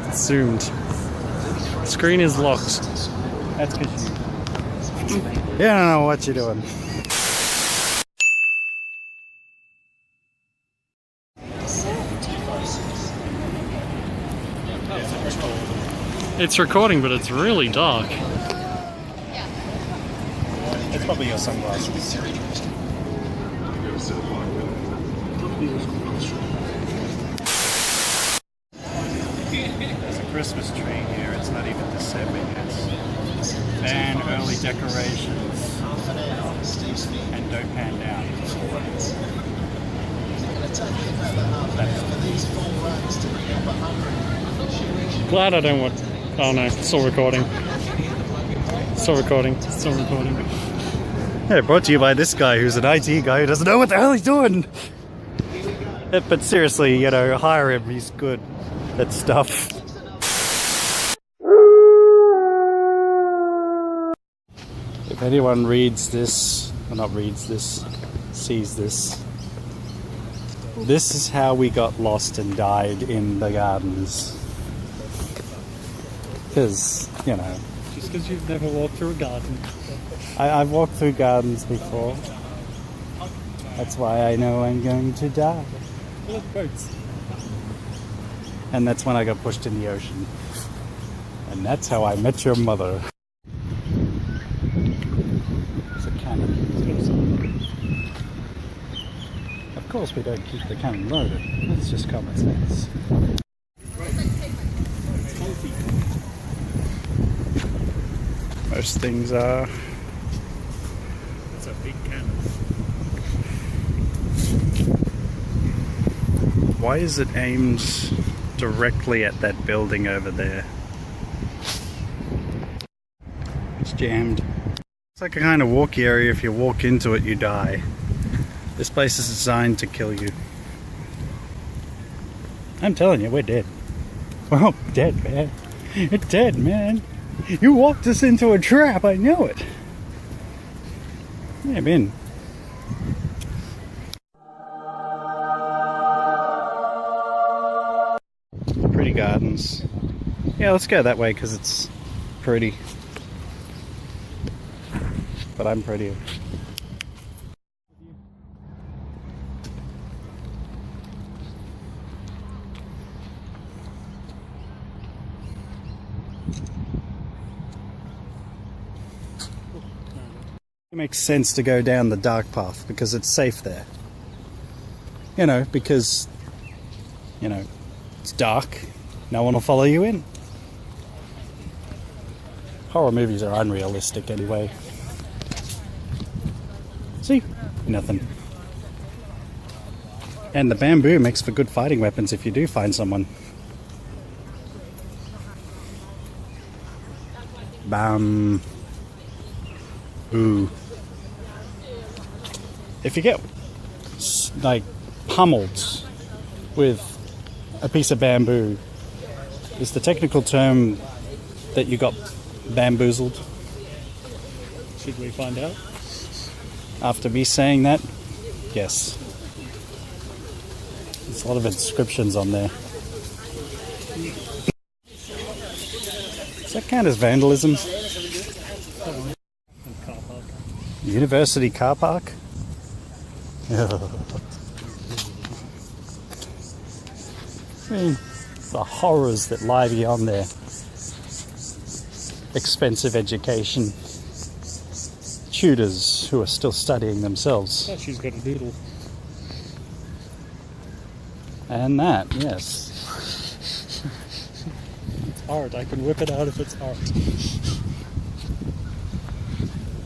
It's zoomed. Screen is locked. That's because you... Yeah, I don't know what you're doing. It's recording, but it's really dark. It's probably your sunglasses. There's a Christmas tree here. It's not even December yet. And early decorations. And don't pan down. Glad I don't want... Oh no, it's still recording. Still recording. Still recording. Yeah, brought to you by this guy who's an IT guy who doesn't know what the hell he's doing. But seriously, you know, hire him. He's good at stuff. If anyone reads this, or not reads this, sees this, this is how we got lost and died in the gardens. Because, you know... Just because you've never walked through a garden. I've walked through gardens before. That's why I know I'm going to die. Look, boats. And that's when I got pushed in the ocean. And that's how I met your mother. It's a cannon. Of course we don't keep the cannon loaded. That's just common sense. Most things are. It's a big cannon. Why is it aimed directly at that building over there? It's jammed. It's like a kind of walkie area. If you walk into it, you die. This place is designed to kill you. I'm telling you, we're dead. We're all dead, man. It's dead, man. You walked us into a trap, I know it. Yeah, I'm in. Pretty gardens. Yeah, let's go that way because it's pretty. But I'm prettier. It makes sense to go down the dark path because it's safe there. You know, because, you know, it's dark. No one will follow you in. Horror movies are unrealistic anyway. See? Nothing. And the bamboo makes for good fighting weapons if you do find someone. Bam. Ooh. If you get like pummeled with a piece of bamboo, is the technical term that you got bamboozled? Should we find out? After me saying that, yes. There's a lot of inscriptions on there. Does that count as vandalism? University car park? I mean, the horrors that lie beyond there. Expensive education. Tutors who are still studying themselves. Oh, she's got a doodle. And that, yes. It's art. I can whip it out if it's art.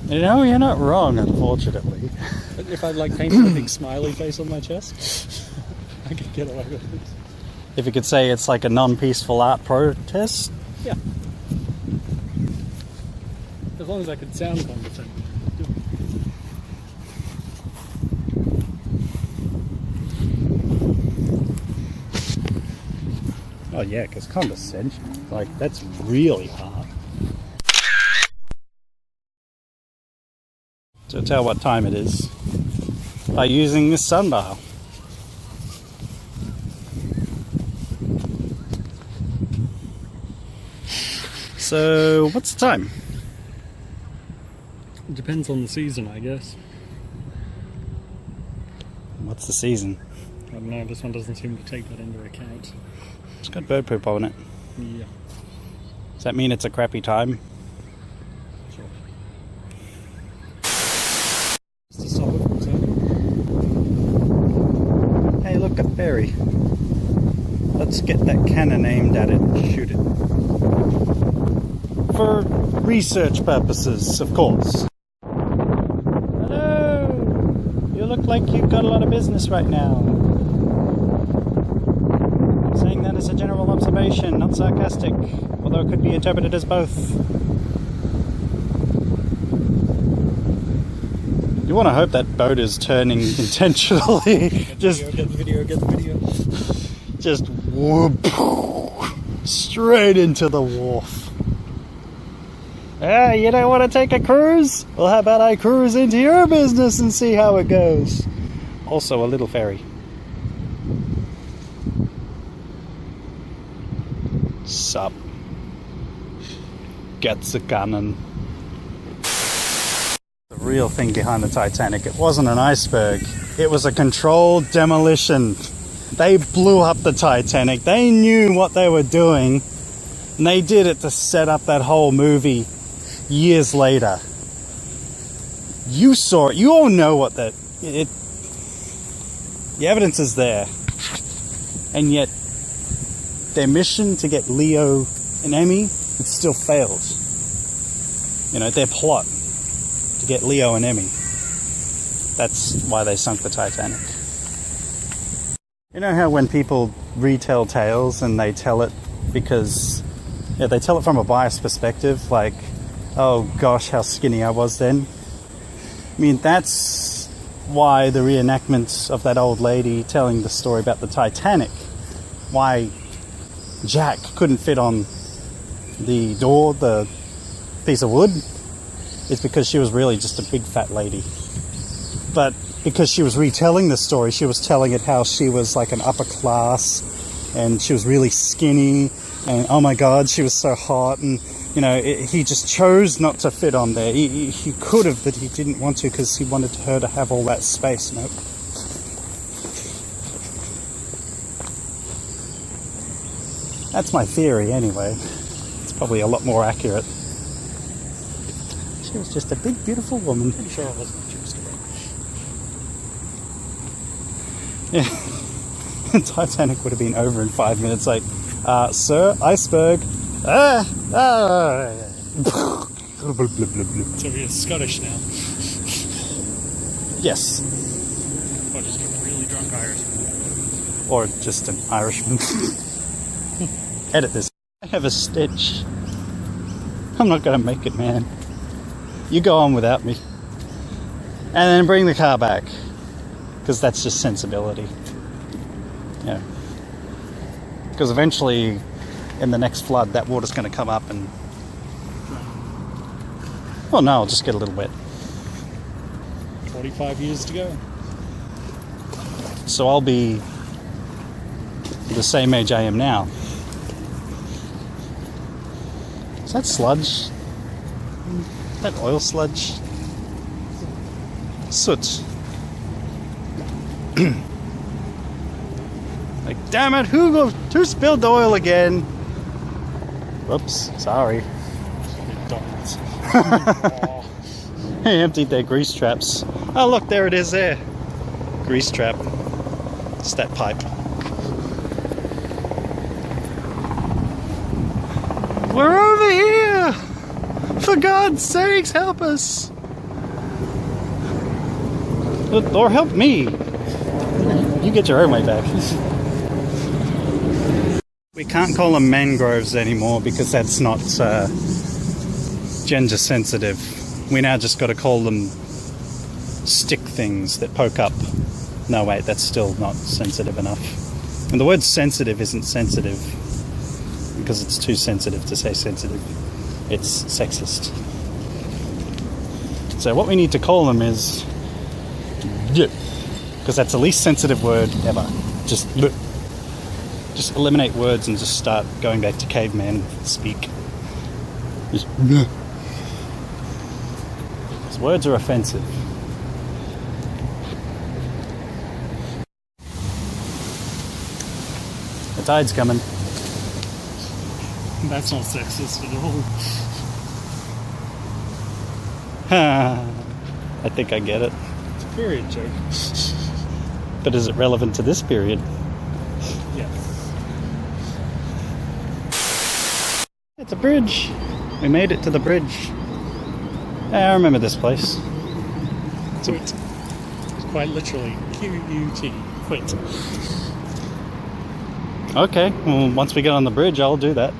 You know, you're not wrong, unfortunately. If I like painted a big smiley face on my chest, I could get away with it. If you could say it's like a non-peaceful art protest? Yeah. As long as I could sound competent. Oh yeah, because condescension, like, that's really hard. To tell what time it is by using this sundial. So, what's the time? It depends on the season, I guess. What's the season? I don't know, this one doesn't seem to take that into account. It's got bird poop on it. Yeah. Does that mean it's a crappy time? Sure. Just a solid return. Hey, look, a ferry. Let's get that cannon aimed at it and shoot it. For research purposes, of course. Hello! You look like you've got a lot of business right now. I'm saying that as a general observation, not sarcastic, although it could be interpreted as both. You want to hope that boat is turning intentionally. Get the video. Just whoop, straight into the wharf. Ah, you don't want to take a cruise? Well, how about I cruise into your business and see how it goes? Also a little ferry. Sup. Gets a cannon. The real thing behind the Titanic, it wasn't an iceberg. It was a controlled demolition. They blew up the Titanic. They knew what they were doing. And they did it to set up that whole movie years later. You saw it. You all know what the evidence is there. And yet, their mission to get Leo and Emmy, it still failed. You know, their plot to get Leo and Emmy. That's why they sunk the Titanic. You know how when people retell tales and they tell it because, yeah, they tell it from a biased perspective, like, oh gosh, how skinny I was then. I mean, that's why the reenactments of that old lady telling the story about the Titanic, why Jack couldn't fit on the door, the piece of wood, is because she was really just a big fat lady. But because she was retelling the story, she was telling it how she was like an upper class and she was really skinny and oh my god, she was so hot, and you know, he just chose not to fit on there. He could have, but he didn't want to because he wanted her to have all that space. Nope. That's my theory anyway. It's probably a lot more accurate. She was just a big, beautiful woman. Pretty sure I wasn't just about. Yeah. The Titanic would have been over in 5 minutes. Like, sir, iceberg. So we're Scottish now. Yes. Or just a really drunk Irishman. Or just an Irishman. Edit this. I have a stitch. I'm not going to make it, man. You go on without me. And then bring the car back. Because that's just sensibility. Yeah. Because eventually, in the next flood, that water's going to come up and... Oh no, I'll just get a little wet. 45 years to go. So I'll be the same age I am now. Is that sludge? Is that oil sludge? Soot. Like, damn it, who spilled the oil again? Whoops, sorry. McDonald's. They emptied their grease traps. Oh look, there it is there. Grease trap. It's that pipe. We're over here! For God's sakes, help us! Or help me! You get your own way back. We can't call them mangroves anymore because that's not gender sensitive. We now just got to call them stick things that poke up. No wait, that's still not sensitive enough. And the word sensitive isn't sensitive because it's too sensitive to say sensitive. It's sexist. So what we need to call them is because that's the least sensitive word ever. Just eliminate words and just start going back to caveman speak. Just, "Bleh." His words are offensive. The tide's coming. That's not sexist at all. I think I get it. It's a period joke. But is it relevant to this period? Yes. It's a bridge. We made it to the bridge. I remember this place. Quit. It's quite literally Q-U-T. Quit. Okay, well, once we get on the bridge, I'll do that.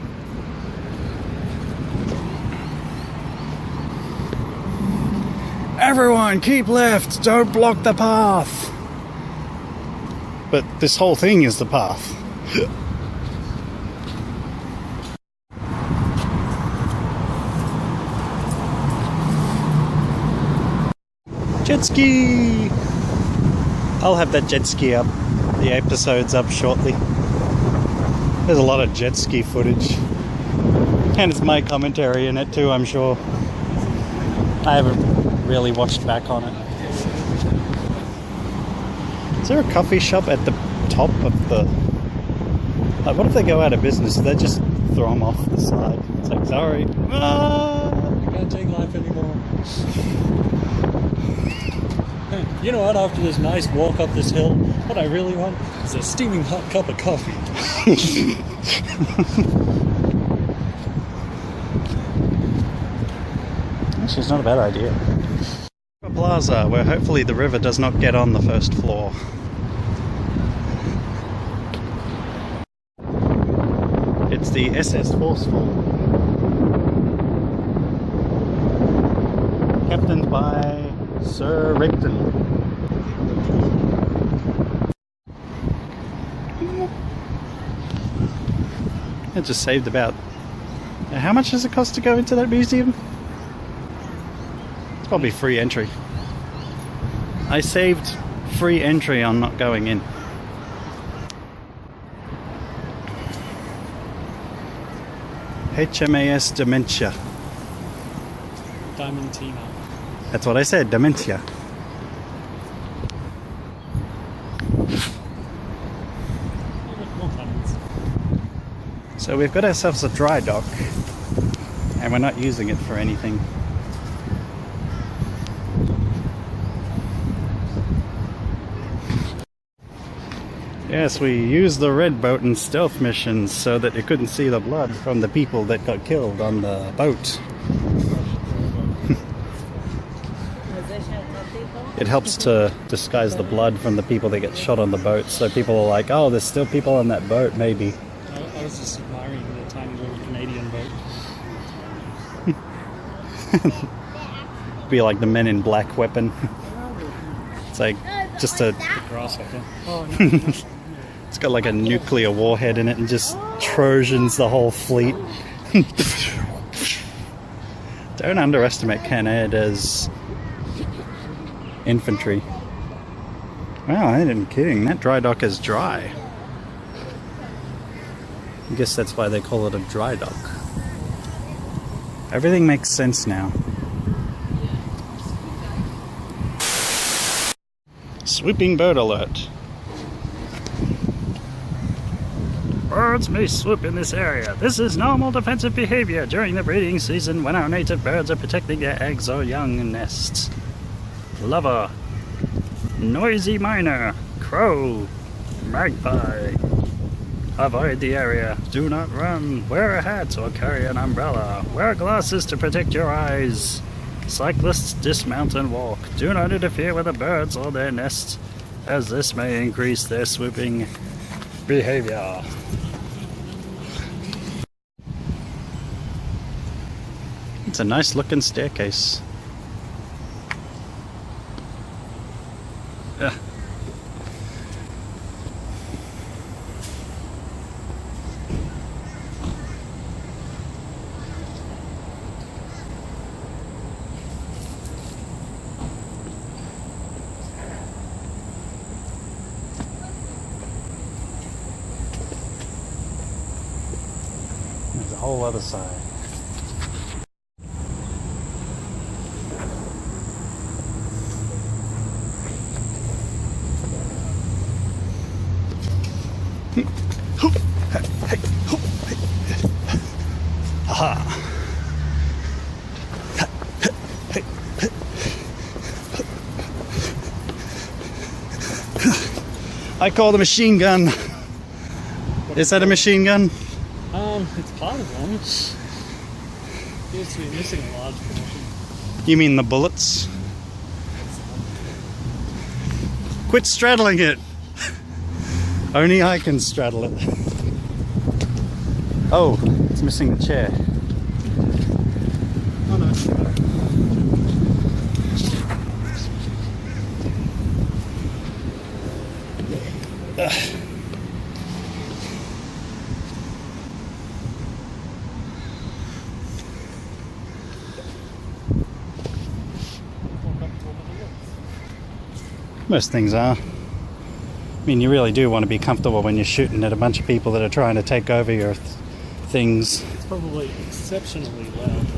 Everyone, keep left! Don't block the path! But this whole thing is the path. Jet ski! I'll have that jet ski up. The episode's up shortly. There's a lot of jet ski footage. And it's my commentary in it too, I'm sure. I haven't really watched back on it. Is there a coffee shop at the top of the... Like, what if they go out of business? Do they just throw them off the side? It's like, sorry. Ah! I can't take life anymore. You know what? After this nice walk up this hill, what I really want is a steaming hot cup of coffee. Actually, it's not a bad idea. A plaza where hopefully the river does not get on the first floor. It's the SS Forceful. Captained by Sir Rigdon. It just saved about... How much does it cost to go into that museum? It's probably free entry. I saved free entry on not going in. HMAS Dementia. Diamantina. That's what I said, Dementia. So we've got ourselves a dry dock, and we're not using it for anything. Yes, we used the red boat in stealth missions so that it couldn't see the blood from the people that got killed on the boat. It helps to disguise the blood from the people that get shot on the boat, so people are like, oh, there's still people on that boat, maybe. I was just admiring the tiny little Canadian boat. Be like the Men in Black weapon. It's like just a... Grasshopper. Oh, no. It's got like a nuclear warhead in it and just Trojans the whole fleet. Don't underestimate Canada's infantry. Wow, I ain't kidding. That dry dock is dry. I guess that's why they call it a dry dock. Everything makes sense now. Swooping bird alert. Birds may swoop in this area. This is normal defensive behavior during the breeding season when our native birds are protecting their eggs or young nests. Lover, noisy miner, crow, magpie. Avoid the area. Do not run. Wear a hat or carry an umbrella. Wear glasses to protect your eyes. Cyclists dismount and walk. Do not interfere with the birds or their nests, as this may increase their swooping behavior. It's a nice looking staircase. Yeah. There's a whole other side. Ha. I call the machine gun. Is that a machine gun? It's part of one. Appears to be missing a large portion. You mean the bullets? Quit straddling it. Only I can straddle it. Oh, it's missing the chair. Oh no. Most things are. I mean, you really do want to be comfortable when you're shooting at a bunch of people that are trying to take over your things. It's probably exceptionally loud though.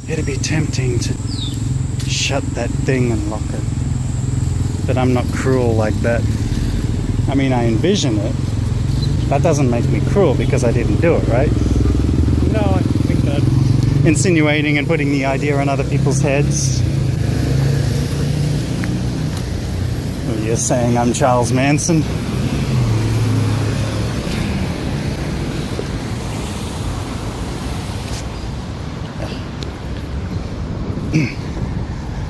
It'd be tempting to shut that thing and lock it. But I'm not cruel like that. I mean, I envision it. That doesn't make me cruel because I didn't do it, right? No, I think that Insinuating and putting the idea on other people's heads. Well, you're saying I'm Charles Manson?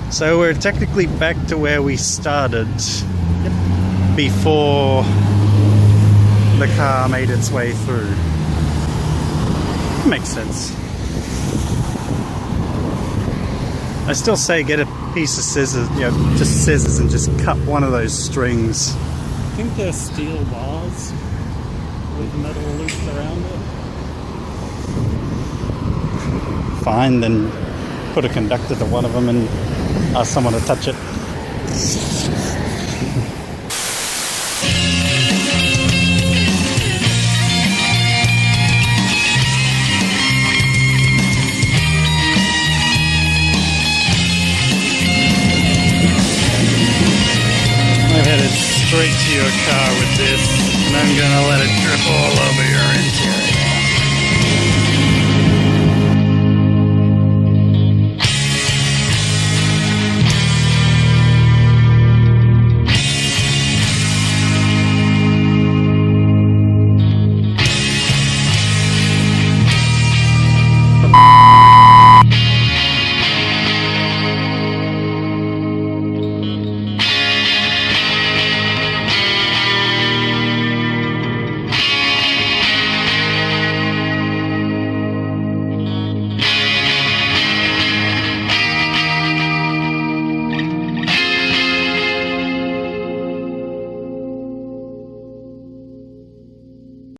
So we're technically back to where we started before the car made its way through. Makes sense. I still say get a piece of scissors, just scissors, and just cut one of those strings. I think they're steel bars with metal loops around it. Fine, then put a conductor to one of them and ask someone to touch it. I've headed straight to your car with this, and I'm gonna let it drip all over your interior.